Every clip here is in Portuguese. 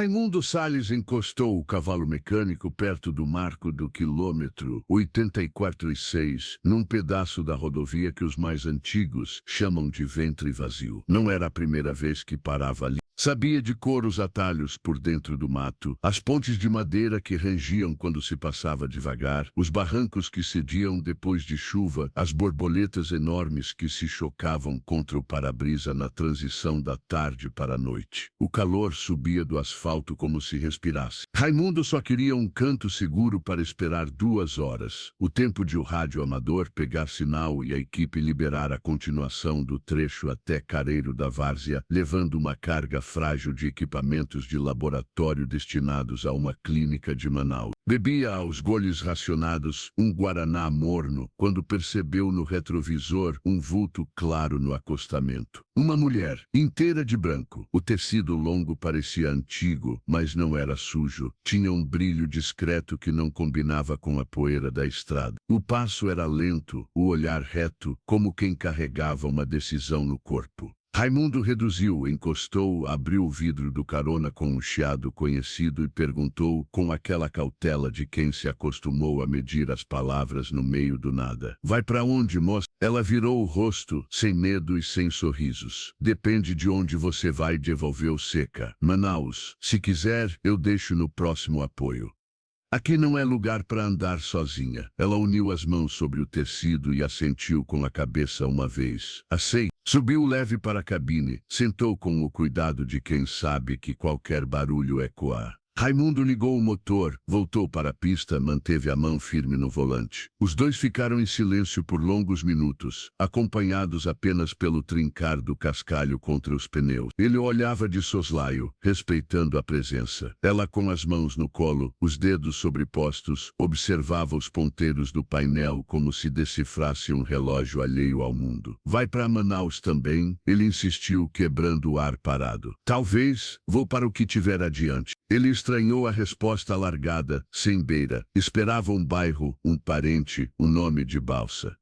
Raimundo Salles encostou o cavalo mecânico perto do marco do quilômetro 84,6, num pedaço da rodovia que os mais antigos chamam de ventre vazio. Não era a primeira vez que parava ali. Sabia de cor os atalhos por dentro do mato, as pontes de madeira que rangiam quando se passava devagar, os barrancos que cediam depois de chuva, as borboletas enormes que se chocavam contra o para-brisa na transição da tarde para a noite. O calor subia do asfalto como se respirasse. Raimundo só queria um canto seguro para esperar 2 horas, o tempo de o rádio amador pegar sinal e a equipe liberar a continuação do trecho até Careiro da Várzea, levando uma carga frágil de equipamentos de laboratório destinados a uma clínica de Manaus. Bebia aos goles racionados um guaraná morno quando percebeu no retrovisor um vulto claro no acostamento. Uma mulher, inteira de branco. O tecido longo parecia antigo, mas não era sujo. Tinha um brilho discreto que não combinava com a poeira da estrada. O passo era lento, o olhar reto, como quem carregava uma decisão no corpo. Raimundo reduziu, encostou, abriu o vidro do carona com um chiado conhecido e perguntou com aquela cautela de quem se acostumou a medir as palavras no meio do nada. Vai para onde, moça? Ela virou o rosto, sem medo e sem sorrisos. Depende de onde você vai, devolveu seca. Manaus. Se quiser, eu deixo no próximo apoio. Aqui não é lugar para andar sozinha. Ela uniu as mãos sobre o tecido e assentiu com a cabeça uma vez. Aceito. Subiu leve para a cabine, sentou com o cuidado de quem sabe que qualquer barulho ecoa. Raimundo ligou o motor, voltou para a pista, manteve a mão firme no volante. Os dois ficaram em silêncio por longos minutos, acompanhados apenas pelo trincar do cascalho contra os pneus. Ele olhava de soslaio, respeitando a presença. Ela, com as mãos no colo, os dedos sobrepostos, observava os ponteiros do painel como se decifrasse um relógio alheio ao mundo. Vai para Manaus também? Ele insistiu, quebrando o ar parado. Talvez, vou para o que tiver adiante. Ele estranhou a resposta alargada, sem beira. Esperava um bairro, um parente, um nome de balsa.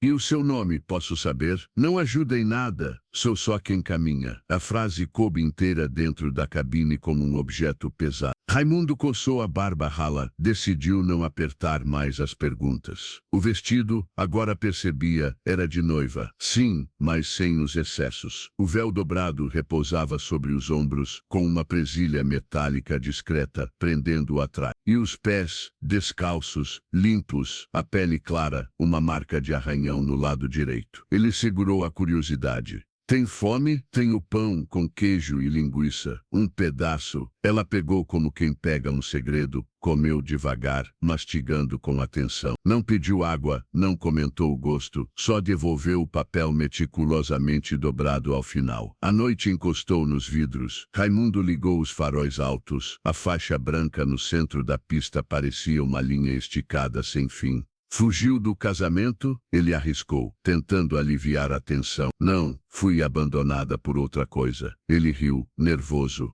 E o seu nome, posso saber? Não ajuda em nada, sou só quem caminha. A frase coube inteira dentro da cabine como um objeto pesado. Raimundo coçou a barba rala, decidiu não apertar mais as perguntas. O vestido, agora percebia, era de noiva. Sim, mas sem os excessos. O véu dobrado repousava sobre os ombros, com uma presilha metálica discreta, prendendo-o atrás. E os pés, descalços, limpos, a pele clara, uma marca de arranhão no lado direito. Ele segurou a curiosidade. Tem fome? Tenho pão com queijo e linguiça. Um pedaço. Ela pegou como quem pega um segredo, comeu devagar, mastigando com atenção. Não pediu água, não comentou o gosto, só devolveu o papel meticulosamente dobrado ao final. A noite encostou nos vidros. Raimundo ligou os faróis altos. A faixa branca no centro da pista parecia uma linha esticada sem fim. Fugiu do casamento? Ele arriscou, tentando aliviar a tensão. Não, fui abandonada por outra coisa. Ele riu, nervoso.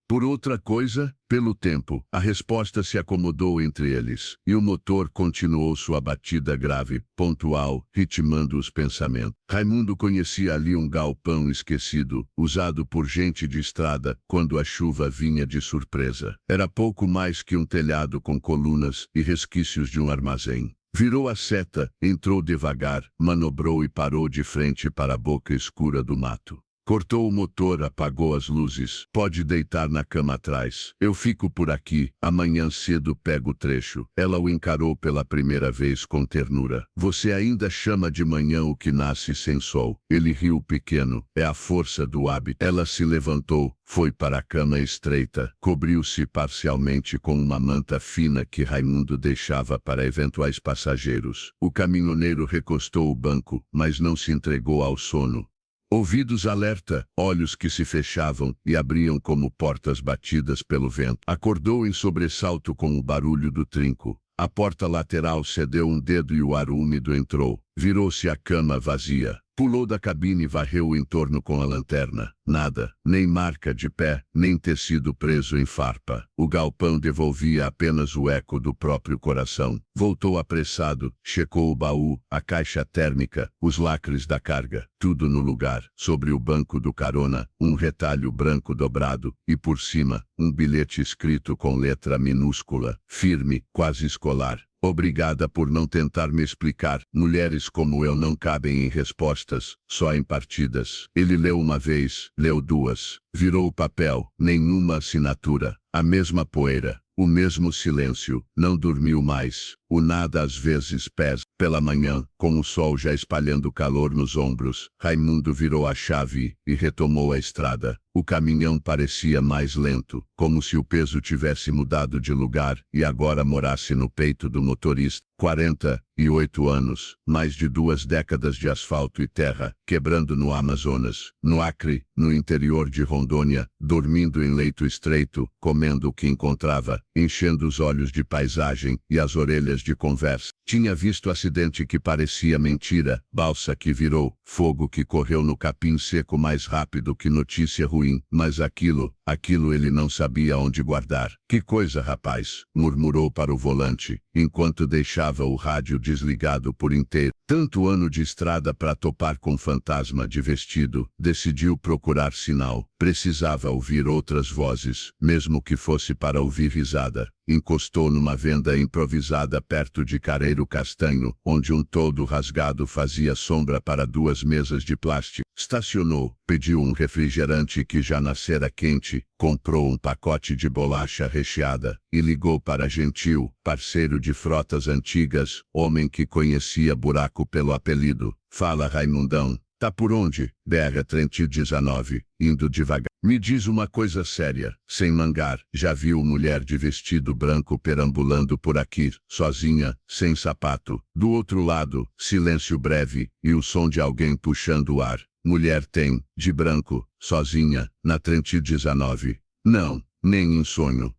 Por outra coisa? Pelo tempo. A resposta se acomodou entre eles, e o motor continuou sua batida grave, pontual, ritmando os pensamentos. Raimundo conhecia ali um galpão esquecido, usado por gente de estrada, quando a chuva vinha de surpresa. Era pouco mais que um telhado com colunas e resquícios de um armazém. Virou a seta, entrou devagar, manobrou e parou de frente para a boca escura do mato. Cortou o motor, apagou as luzes. Pode deitar na cama atrás. Eu fico por aqui. Amanhã cedo pego o trecho. Ela o encarou pela primeira vez com ternura. Você ainda chama de manhã o que nasce sem sol. Ele riu pequeno. É a força do hábito. Ela se levantou, foi para a cama estreita, cobriu-se parcialmente com uma manta fina que Raimundo deixava para eventuais passageiros. O caminhoneiro recostou o banco, mas não se entregou ao sono. Ouvidos alerta, olhos que se fechavam e abriam como portas batidas pelo vento. Acordou em sobressalto com o barulho do trinco. A porta lateral cedeu um dedo e o ar úmido entrou. Virou-se a cama vazia. Pulou da cabine e varreu o entorno com a lanterna. Nada, nem marca de pé, nem tecido preso em farpa. O galpão devolvia apenas o eco do próprio coração. Voltou apressado, checou o baú, a caixa térmica, os lacres da carga, tudo no lugar. Sobre o banco do carona, um retalho branco dobrado, e por cima, um bilhete escrito com letra minúscula, firme, quase escolar. Obrigada por não tentar me explicar. Mulheres como eu não cabem em respostas, só em partidas. Ele leu uma vez, leu duas. Virou o papel, nenhuma assinatura. A mesma poeira, o mesmo silêncio. Não dormiu mais. O nada às vezes pesa. Pela manhã, com o sol já espalhando calor nos ombros, Raimundo virou a chave e retomou a estrada. O caminhão parecia mais lento, como se o peso tivesse mudado de lugar e agora morasse no peito do motorista. 48 anos, mais de 2 décadas de asfalto e terra, quebrando no Amazonas, no Acre, no interior de Rondônia, dormindo em leito estreito, comendo o que encontrava, enchendo os olhos de paisagem e as orelhas de conversa. Tinha visto acidente que parecia mentira, balsa que virou, fogo que correu no capim seco mais rápido que notícia ruim, mas aquilo ele não sabia onde guardar. Que coisa, rapaz, murmurou para o volante, enquanto deixava o rádio desligado por inteiro. Tanto ano de estrada para topar com fantasma de vestido, decidiu procurar sinal. Precisava ouvir outras vozes, mesmo que fosse para ouvir risada. Encostou numa venda improvisada perto de Careiro Castanho, onde um toldo rasgado fazia sombra para 2 mesas de plástico. Estacionou, pediu um refrigerante que já nascera quente, comprou um pacote de bolacha recheada e ligou para Gentil, parceiro de frotas antigas, homem que conhecia buraco pelo apelido. Fala, Raimundão. Tá por onde? BR-319, indo devagar. Me diz uma coisa séria, sem mangar, já viu mulher de vestido branco perambulando por aqui, sozinha, sem sapato? Do outro lado, silêncio breve, e o som de alguém puxando o ar. Mulher tem, de branco, sozinha, na 319. Não, nem em sonho,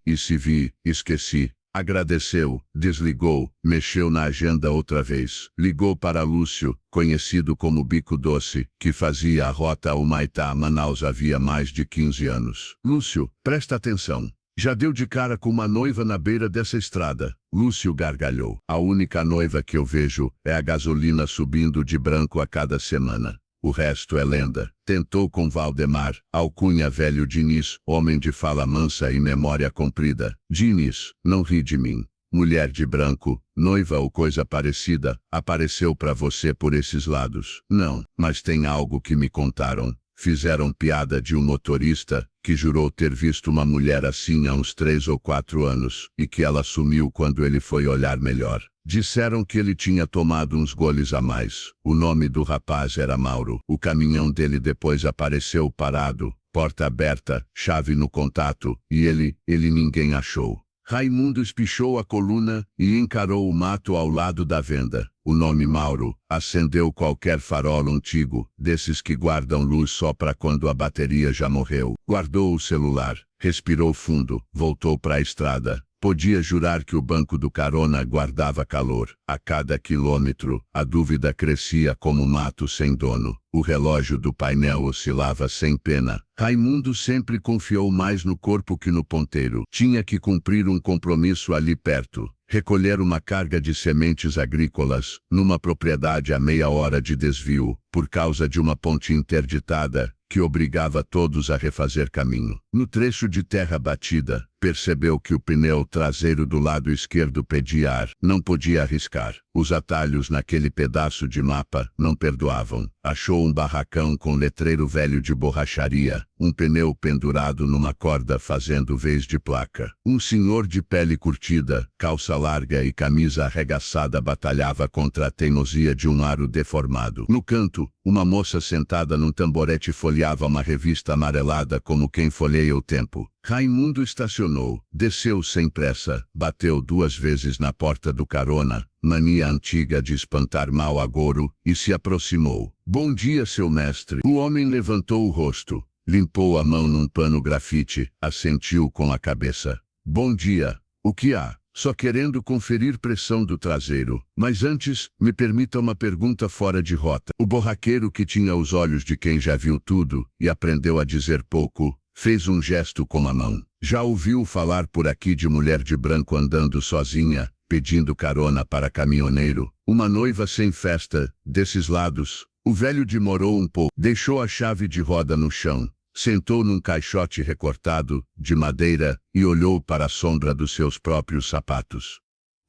e se vi, esqueci. Agradeceu, desligou, mexeu na agenda outra vez. Ligou para Lúcio, conhecido como Bico Doce, que fazia a rota Humaitá a Manaus havia mais de 15 anos. Lúcio, presta atenção. Já deu de cara com uma noiva na beira dessa estrada. Lúcio gargalhou. A única noiva que eu vejo é a gasolina subindo de branco a cada semana. O resto é lenda. Tentou com Valdemar, alcunha velho Diniz, homem de fala mansa e memória comprida. Diniz, não ri de mim. Mulher de branco, noiva ou coisa parecida, apareceu para você por esses lados. Não, mas tem algo que me contaram. Fizeram piada de um motorista, que jurou ter visto uma mulher assim há uns 3 ou 4 anos, e que ela sumiu quando ele foi olhar melhor. Disseram que ele tinha tomado uns goles a mais. O nome do rapaz era Mauro. O caminhão dele depois apareceu parado, porta aberta, chave no contato, e ele ninguém achou. Raimundo espichou a coluna e encarou o mato ao lado da venda. O nome Mauro acendeu qualquer farol antigo, desses que guardam luz só para quando a bateria já morreu. Guardou o celular, respirou fundo, voltou para a estrada. Podia jurar que o banco do carona guardava calor. A cada quilômetro, a dúvida crescia como mato sem dono. O relógio do painel oscilava sem pena. Raimundo sempre confiou mais no corpo que no ponteiro. Tinha que cumprir um compromisso ali perto. Recolher uma carga de sementes agrícolas, numa propriedade a meia hora de desvio, por causa de uma ponte interditada, que obrigava todos a refazer caminho. No trecho de terra batida, percebeu que o pneu traseiro do lado esquerdo pedia ar. Não podia arriscar. Os atalhos naquele pedaço de mapa não perdoavam. Achou um barracão com letreiro velho de borracharia, um pneu pendurado numa corda fazendo vez de placa. Um senhor de pele curtida, calça larga e camisa arregaçada batalhava contra a teimosia de um aro deformado. No canto, uma moça sentada num tamborete folheava uma revista amarelada como quem folheia o tempo. Raimundo estacionou, desceu sem pressa, bateu 2 vezes na porta do carona, mania antiga de espantar mau agouro, e se aproximou. Bom dia, seu mestre. O homem levantou o rosto, limpou a mão num pano grafite, assentiu com a cabeça. Bom dia. O que há? só querendo conferir pressão do traseiro. Mas antes, me permita uma pergunta fora de rota. O borraqueiro, que tinha os olhos de quem já viu tudo e aprendeu a dizer pouco, fez um gesto com a mão. Já ouviu falar por aqui de mulher de branco andando sozinha, pedindo carona para caminhoneiro? Uma noiva sem festa, desses lados? O velho demorou um pouco, deixou a chave de roda no chão, sentou num caixote recortado, de madeira, e olhou para a sombra dos seus próprios sapatos.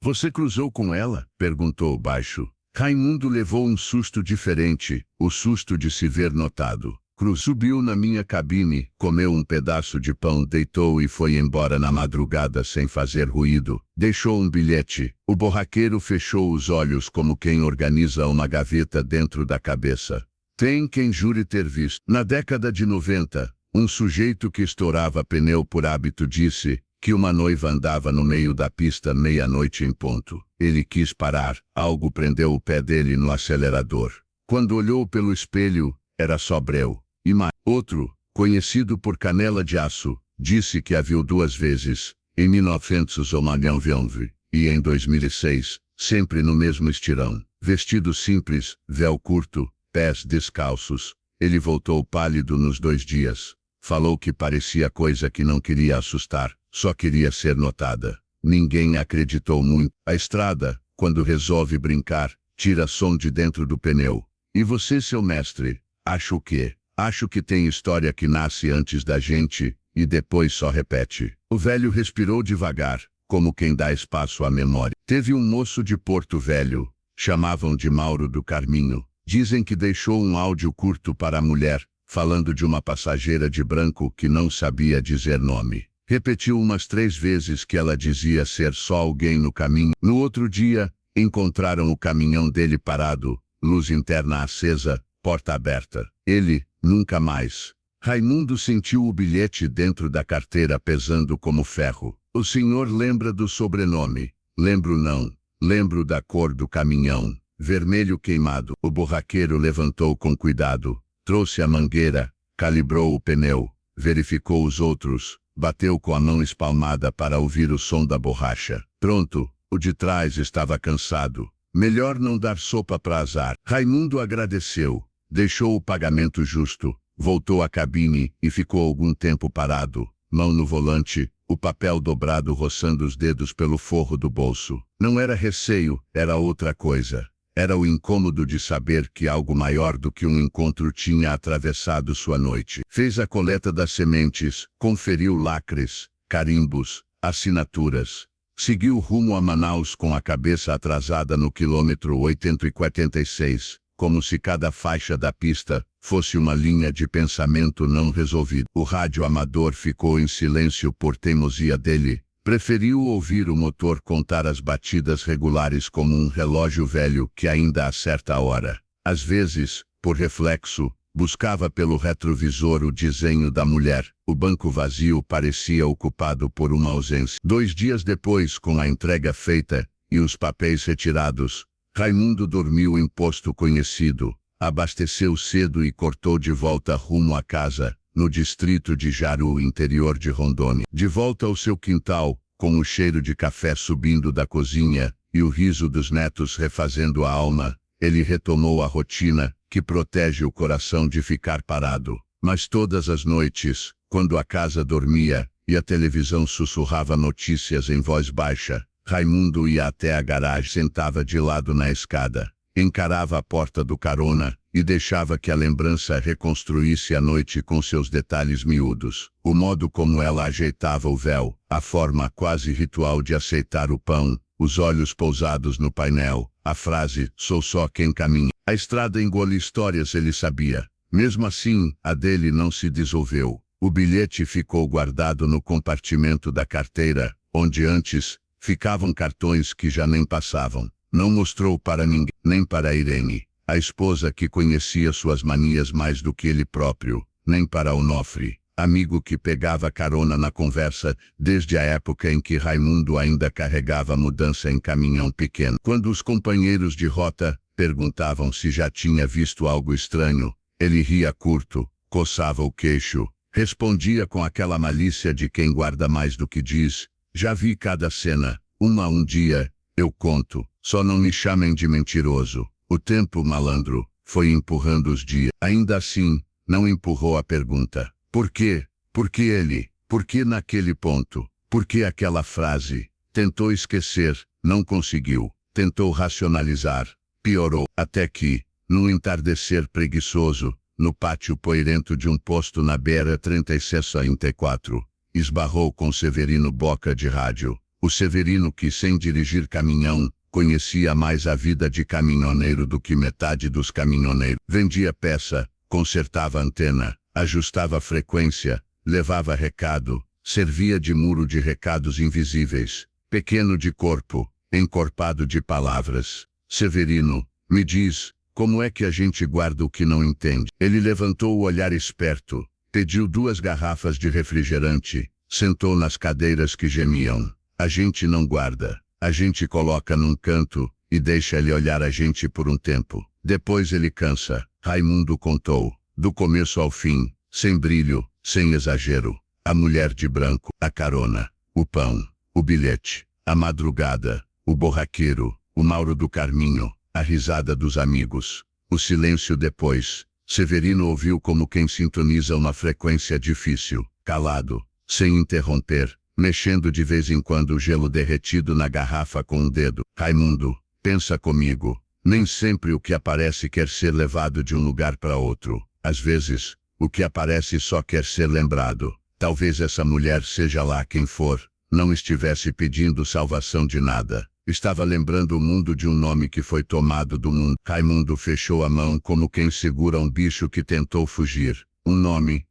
Você cruzou com ela? Perguntou baixo. Raimundo levou um susto diferente, o susto de se ver notado. Cruz subiu na minha cabine, comeu um pedaço de pão, deitou e foi embora na madrugada sem fazer ruído. Deixou um bilhete. O borraqueiro fechou os olhos como quem organiza uma gaveta dentro da cabeça. Tem quem jure ter visto. Na década de 90, um sujeito que estourava pneu por hábito disse que uma noiva andava no meio da pista meia-noite em ponto. Ele quis parar, algo prendeu o pé dele no acelerador. Quando olhou pelo espelho, era só breu. E mais outro, conhecido por Canela de Aço, disse que a viu 2 vezes, em 1999 e em 2006, sempre no mesmo estirão. Vestido simples, véu curto, pés descalços. Ele voltou pálido nos 2 dias. Falou que parecia coisa que não queria assustar, só queria ser notada. Ninguém acreditou muito. A estrada, quando resolve brincar, tira som de dentro do pneu. E você, seu mestre, acha o quê? Acho que tem história que nasce antes da gente e depois só repete. O velho respirou devagar, como quem dá espaço à memória. Teve um moço de Porto Velho, chamavam de Mauro do Carminho. Dizem que deixou um áudio curto para a mulher, falando de uma passageira de branco que não sabia dizer nome. Repetiu umas 3 vezes que ela dizia ser só alguém no caminho. No outro dia, encontraram o caminhão dele parado, luz interna acesa, porta aberta. Ele, nunca mais. Raimundo sentiu o bilhete dentro da carteira pesando como ferro. O senhor lembra do sobrenome? Lembro não. Lembro da cor do caminhão. Vermelho queimado. O borraqueiro levantou com cuidado. Trouxe a mangueira, calibrou o pneu, verificou os outros, bateu com a mão espalmada para ouvir o som da borracha. Pronto, o de trás estava cansado. Melhor não dar sopa para azar. Raimundo agradeceu, deixou o pagamento justo, voltou à cabine e ficou algum tempo parado, mão no volante, o papel dobrado roçando os dedos pelo forro do bolso. Não era receio, era outra coisa. Era o incômodo de saber que algo maior do que um encontro tinha atravessado sua noite. Fez a coleta das sementes, conferiu lacres, carimbos, assinaturas. Seguiu rumo a Manaus com a cabeça atrasada no quilômetro 846, como se cada faixa da pista fosse uma linha de pensamento não resolvida. O rádio amador ficou em silêncio por teimosia dele. Preferiu ouvir o motor contar as batidas regulares como um relógio velho que ainda acerta a hora. Às vezes, por reflexo, buscava pelo retrovisor o desenho da mulher. O banco vazio parecia ocupado por uma ausência. 2 dias depois, com a entrega feita e os papéis retirados, Raimundo dormiu em posto conhecido, abasteceu cedo e cortou de volta rumo à casa, no distrito de Jaru, interior de Rondônia. De volta ao seu quintal, com o cheiro de café subindo da cozinha e o riso dos netos refazendo a alma, ele retomou a rotina que protege o coração de ficar parado. Mas todas as noites, quando a casa dormia e a televisão sussurrava notícias em voz baixa, Raimundo ia até a garagem, sentava de lado na escada, encarava a porta do carona e deixava que a lembrança reconstruísse a noite com seus detalhes miúdos. O modo como ela ajeitava o véu, a forma quase ritual de aceitar o pão, os olhos pousados no painel, a frase, sou só quem caminha. A estrada engole histórias, ele sabia. Mesmo assim, a dele não se dissolveu. O bilhete ficou guardado no compartimento da carteira, onde antes ficavam cartões que já nem passavam. Não mostrou para ninguém, nem para Irene, a esposa que conhecia suas manias mais do que ele próprio, nem para Onofre, amigo que pegava carona na conversa desde a época em que Raimundo ainda carregava mudança em caminhão pequeno. Quando os companheiros de rota perguntavam se já tinha visto algo estranho, ele ria curto, coçava o queixo, respondia com aquela malícia de quem guarda mais do que diz, já vi cada cena. Um dia, eu conto. Só não me chamem de mentiroso. O tempo, malandro, foi empurrando os dias. Ainda assim, não empurrou a pergunta. Por quê? Por que ele? Por que naquele ponto? Por que aquela frase? Tentou esquecer, não conseguiu. Tentou racionalizar, piorou. Até que, num entardecer preguiçoso, no pátio poeirento de um posto na beira 3664, esbarrou com Severino Boca de rádio. O Severino que, sem dirigir caminhão, conhecia mais a vida de caminhoneiro do que metade dos caminhoneiros. Vendia peça, consertava antena, ajustava frequência, levava recado, servia de muro de recados invisíveis, pequeno de corpo, encorpado de palavras. Severino, me diz, como é que a gente guarda o que não entende? Ele levantou o olhar esperto, pediu 2 garrafas de refrigerante, sentou nas cadeiras que gemiam. A gente não guarda, a gente coloca num canto e deixa ele olhar a gente por um tempo. Depois ele cansa. Raimundo contou, do começo ao fim, sem brilho, sem exagero. A mulher de branco, a carona, o pão, o bilhete, a madrugada, o borraqueiro, o Mauro do Carminho, a risada dos amigos, o silêncio depois. Severino ouviu como quem sintoniza uma frequência difícil, calado, sem interromper, mexendo de vez em quando o gelo derretido na garrafa com um dedo. Raimundo, pensa comigo, nem sempre o que aparece quer ser levado de um lugar para outro. Às vezes, o que aparece só quer ser lembrado. Talvez essa mulher, seja lá quem for, não estivesse pedindo salvação de nada. Estava lembrando o mundo de um nome que foi tomado do mundo. Raimundo fechou a mão como quem segura um bicho que tentou fugir. Um nome,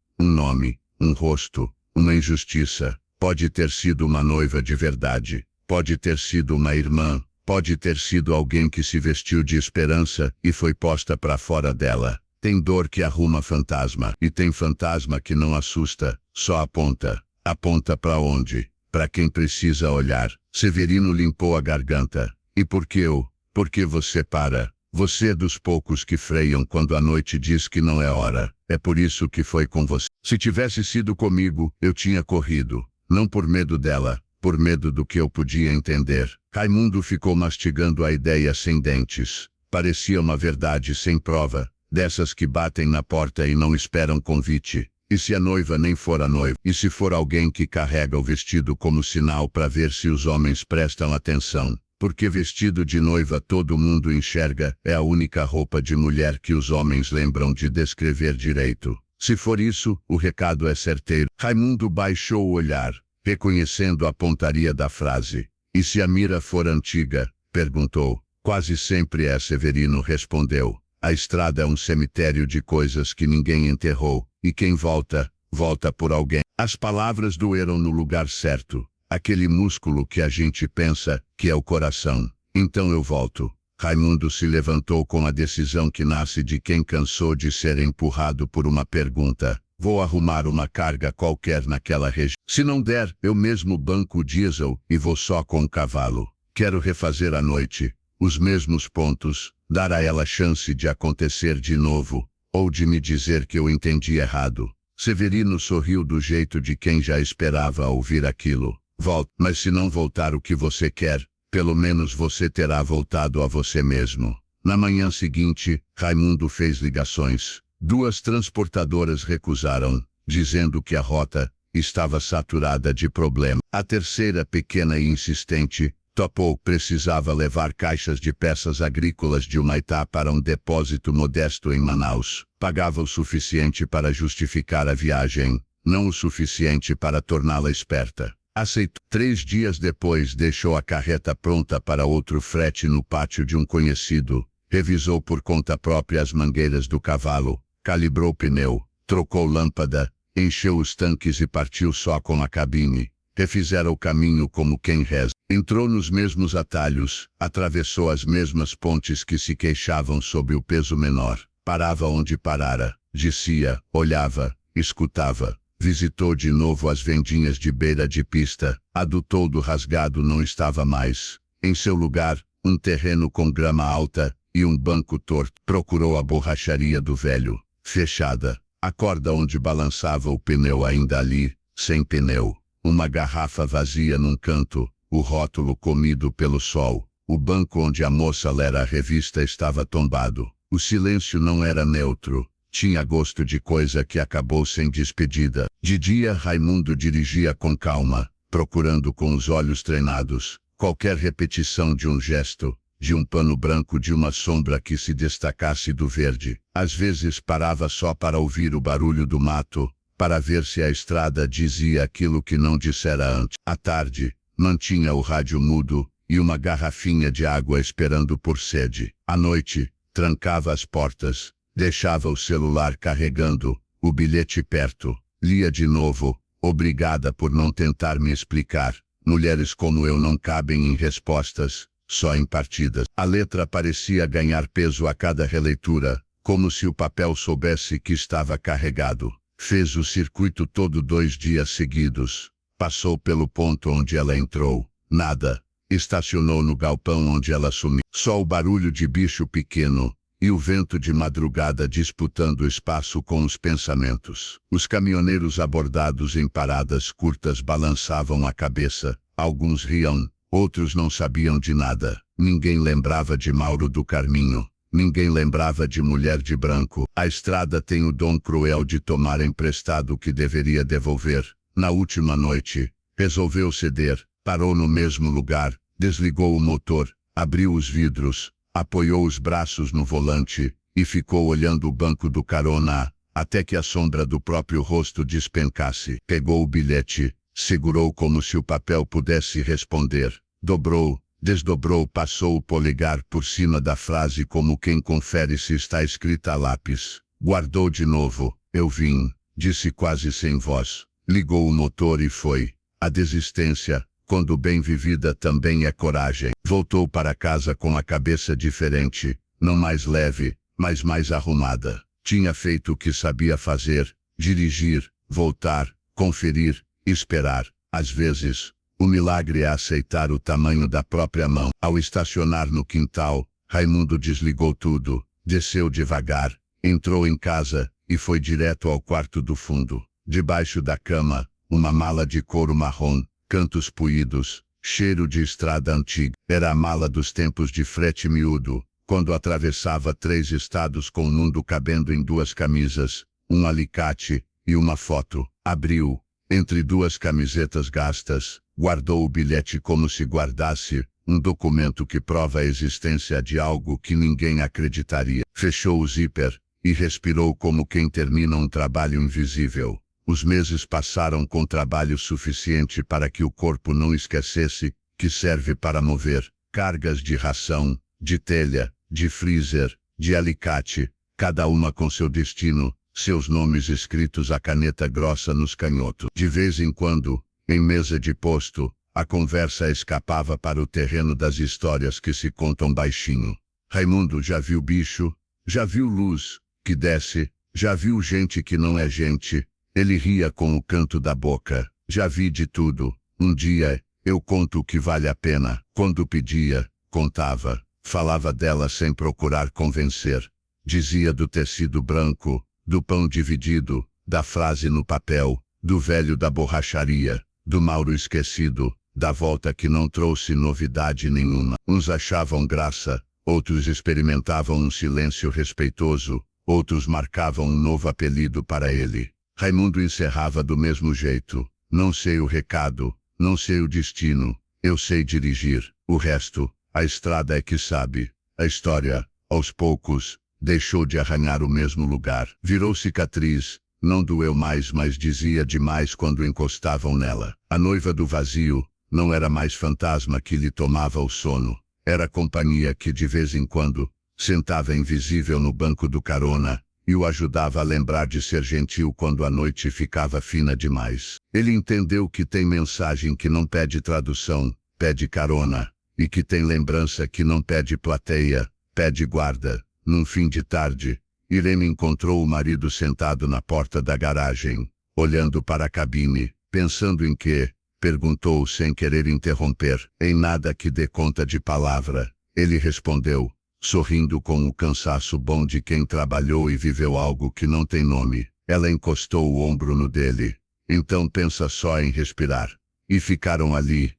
um rosto, uma injustiça. Pode ter sido uma noiva de verdade. Pode ter sido uma irmã. Pode ter sido alguém que se vestiu de esperança e foi posta para fora dela. Tem dor que arruma fantasma. E tem fantasma que não assusta, só aponta. Aponta para onde? Para quem precisa olhar. Severino limpou a garganta. E por que eu? Por que você para? Você é dos poucos que freiam quando a noite diz que não é hora. É por isso que foi com você. Se tivesse sido comigo, eu tinha corrido. Não por medo dela, por medo do que eu podia entender. Raimundo ficou mastigando a ideia sem dentes. Parecia uma verdade sem prova, dessas que batem na porta e não esperam convite. E se a noiva nem for a noiva? E se for alguém que carrega o vestido como sinal para ver se os homens prestam atenção? Porque vestido de noiva todo mundo enxerga, é a única roupa de mulher que os homens lembram de descrever direito. Se for isso, o recado é certeiro. Raimundo baixou o olhar, reconhecendo a pontaria da frase. E se a mira for antiga? Perguntou. Quase sempre é, Severino respondeu. A estrada é um cemitério de coisas que ninguém enterrou, e quem volta, volta por alguém. As palavras doeram no lugar certo, aquele músculo que a gente pensa que é o coração. Então eu volto. Raimundo se levantou com a decisão que nasce de quem cansou de ser empurrado por uma pergunta. Vou arrumar uma carga qualquer naquela região. Se não der, eu mesmo banco o diesel e vou só com o cavalo. Quero refazer a noite, os mesmos pontos, dar a ela chance de acontecer de novo, ou de me dizer que eu entendi errado. Severino sorriu do jeito de quem já esperava ouvir aquilo. Volte, mas se não voltar o que você quer, pelo menos você terá voltado a você mesmo. Na manhã seguinte, Raimundo fez ligações. 2 transportadoras recusaram, dizendo que a rota estava saturada de problemas. A terceira, pequena e insistente, topou. Precisava levar caixas de peças agrícolas de Humaitá para um depósito modesto em Manaus. Pagava o suficiente para justificar a viagem, não o suficiente para torná-la esperta. Aceitou. 3 dias depois deixou a carreta pronta para outro frete no pátio de um conhecido. Revisou por conta própria as mangueiras do cavalo, calibrou o pneu, trocou lâmpada, encheu os tanques e partiu só com a cabine. Refizera o caminho como quem reza. Entrou nos mesmos atalhos, atravessou as mesmas pontes que se queixavam sob o peso menor. Parava onde parara, descia, olhava, escutava. Visitou de novo as vendinhas de beira de pista. A do toldo rasgado não estava mais. Em seu lugar, um terreno com grama alta e um banco torto. Procurou a borracharia do velho, fechada. A corda onde balançava o pneu ainda ali, sem pneu. Uma garrafa vazia num canto, o rótulo comido pelo sol. O banco onde a moça lera a revista estava tombado. O silêncio não era neutro. Tinha gosto de coisa que acabou sem despedida. De dia, Raimundo dirigia com calma, procurando com os olhos treinados qualquer repetição de um gesto, de um pano branco, de uma sombra que se destacasse do verde. Às vezes parava só para ouvir o barulho do mato, para ver se a estrada dizia aquilo que não dissera antes. À tarde, mantinha o rádio mudo e uma garrafinha de água esperando por sede. À noite, trancava as portas, deixava o celular carregando, o bilhete perto, lia de novo. Obrigada por não tentar me explicar. Mulheres como eu não cabem em respostas, só em partidas. A letra parecia ganhar peso a cada releitura, como se o papel soubesse que estava carregado. Fez o circuito todo 2 dias seguidos. Passou pelo ponto onde ela entrou. Nada. Estacionou no galpão onde ela sumiu. Só o barulho de bicho pequeno e o vento de madrugada disputando o espaço com os pensamentos. Os caminhoneiros abordados em paradas curtas balançavam a cabeça. Alguns riam, outros não sabiam de nada. Ninguém lembrava de Mauro do Carminho. Ninguém lembrava de Mulher de Branco. A estrada tem o dom cruel de tomar emprestado o que deveria devolver. Na última noite, resolveu ceder, parou no mesmo lugar, desligou o motor, abriu os vidros, apoiou os braços no volante e ficou olhando o banco do carona, até que a sombra do próprio rosto despencasse. Pegou o bilhete, segurou como se o papel pudesse responder, dobrou, desdobrou, passou o polegar por cima da frase como quem confere se está escrita a lápis. Guardou de novo. Eu vim, disse quase sem voz. Ligou o motor e foi. A desistência, quando bem vivida, também é coragem. Voltou para casa com a cabeça diferente, não mais leve, mas mais arrumada. Tinha feito o que sabia fazer: dirigir, voltar, conferir, esperar. Às vezes, o milagre é aceitar o tamanho da própria mão. Ao estacionar no quintal, Raimundo desligou tudo, desceu devagar, entrou em casa e foi direto ao quarto do fundo. Debaixo da cama, uma mala de couro marrom, cantos puídos, cheiro de estrada antiga. Era a mala dos tempos de frete miúdo, quando atravessava 3 estados com um mundo cabendo em 2 camisas, um alicate e uma foto. Abriu, entre 2 camisetas gastas, guardou o bilhete como se guardasse um documento que prova a existência de algo que ninguém acreditaria. Fechou o zíper e respirou como quem termina um trabalho invisível. Os meses passaram com trabalho suficiente para que o corpo não esquecesse que serve para mover cargas de ração, de telha, de freezer, de alicate, cada uma com seu destino, seus nomes escritos a caneta grossa nos canhotos. De vez em quando, em mesa de posto, a conversa escapava para o terreno das histórias que se contam baixinho. Raimundo já viu bicho, já viu luz que desce, já viu gente que não é gente. Ele ria com o canto da boca. Já vi de tudo. Um dia, eu conto o que vale a pena. Quando pedia, contava. Falava dela sem procurar convencer. Dizia do tecido branco, do pão dividido, da frase no papel, do velho da borracharia, do Mauro esquecido, da volta que não trouxe novidade nenhuma. Uns achavam graça, outros experimentavam um silêncio respeitoso, outros marcavam um novo apelido para ele. Raimundo encerrava do mesmo jeito. Não sei o recado, não sei o destino, eu sei dirigir. O resto, a estrada é que sabe. A história, aos poucos, deixou de arranhar o mesmo lugar. Virou cicatriz, não doeu mais, mas dizia demais quando encostavam nela. A noiva do vazio não era mais fantasma que lhe tomava o sono. Era companhia que de vez em quando sentava invisível no banco do carona e o ajudava a lembrar de ser gentil quando a noite ficava fina demais. Ele entendeu que tem mensagem que não pede tradução, pede carona, e que tem lembrança que não pede plateia, pede guarda. Num fim de tarde, Irene encontrou o marido sentado na porta da garagem, olhando para a cabine. Pensando em quê? Perguntou sem querer interromper. Em nada que dê conta de palavra. Ele respondeu, sorrindo com o cansaço bom de quem trabalhou e viveu algo que não tem nome. Ela encostou o ombro no dele. Então pensa só em respirar. E ficaram ali,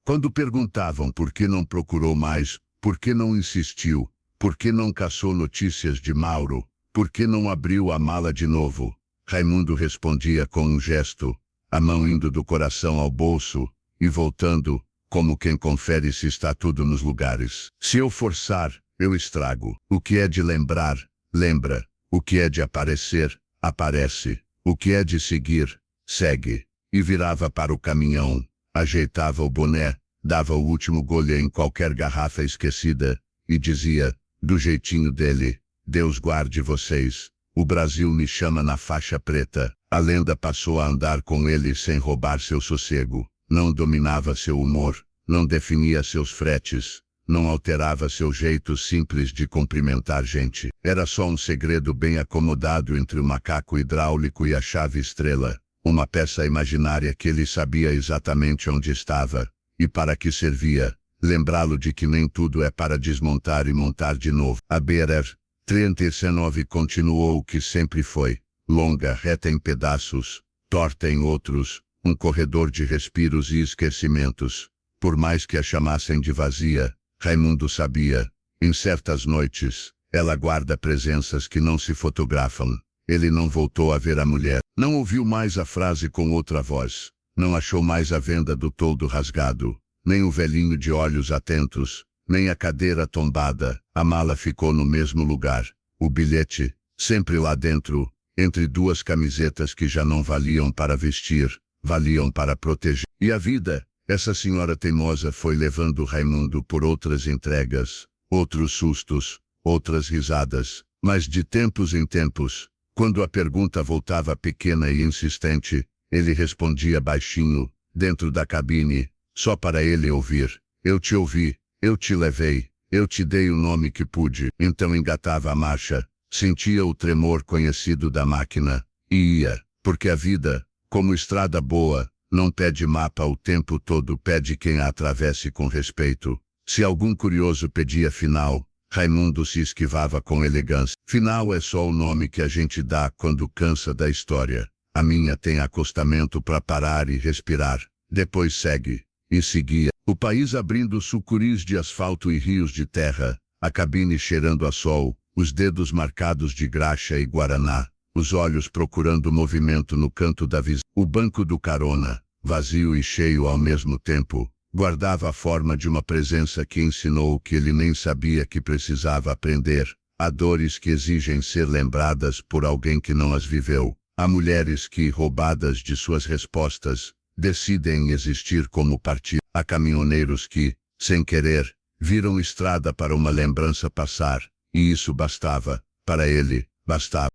Quando perguntavam por que não procurou mais, por que não insistiu, por que não caçou notícias de Mauro, por que não abriu a mala de novo, Raimundo respondia com um gesto, a mão indo do coração ao bolso e voltando, como quem confere se está tudo nos lugares. Se eu forçar, eu estrago. O que é de lembrar, lembra. O que é de aparecer, aparece. O que é de seguir, segue. E virava para o caminhão, ajeitava o boné, dava o último gole em qualquer garrafa esquecida, e dizia, do jeitinho dele, Deus guarde vocês, o Brasil me chama na faixa preta. A lenda passou a andar com ele sem roubar seu sossego, não dominava seu humor, não definia seus fretes, não alterava seu jeito simples de cumprimentar gente. Era só um segredo bem acomodado entre o macaco hidráulico e a chave estrela, uma peça imaginária que ele sabia exatamente onde estava, e para que servia, lembrá-lo de que nem tudo é para desmontar e montar de novo. A BR-39 continuou o que sempre foi, longa, reta em pedaços, torta em outros, um corredor de respiros e esquecimentos. Por mais que a chamassem de vazia, Raimundo sabia, em certas noites, ela guarda presenças que não se fotografam. Ele não voltou a ver a mulher, não ouviu mais a frase com outra voz, não achou mais a venda do toldo rasgado, nem o velhinho de olhos atentos, nem a cadeira tombada. A mala ficou no mesmo lugar, o bilhete, sempre lá dentro, entre duas camisetas que já não valiam para vestir, valiam para proteger. E a vida, essa senhora teimosa foi levando Raimundo por outras entregas, outros sustos, outras risadas, mas de tempos em tempos, quando a pergunta voltava pequena e insistente, ele respondia baixinho, dentro da cabine, só para ele ouvir, eu te ouvi, eu te levei, eu te dei o nome que pude. Então engatava a marcha, sentia o tremor conhecido da máquina, e ia, porque a vida, como estrada boa, não pede mapa o tempo todo, pede quem a atravesse com respeito. Se algum curioso pedia final, Raimundo se esquivava com elegância. Final é só o nome que a gente dá quando cansa da história. A minha tem acostamento para parar e respirar, depois segue, e seguia. O país abrindo sucuris de asfalto e rios de terra, a cabine cheirando a sol, os dedos marcados de graxa e guaraná, os olhos procurando movimento no canto da visão. O banco do carona, vazio e cheio ao mesmo tempo, guardava a forma de uma presença que ensinou o que ele nem sabia que precisava aprender. Há dores que exigem ser lembradas por alguém que não as viveu. Há mulheres que, roubadas de suas respostas, decidem existir como partido. Há caminhoneiros que, sem querer, viram estrada para uma lembrança passar, e isso bastava, para ele, bastava.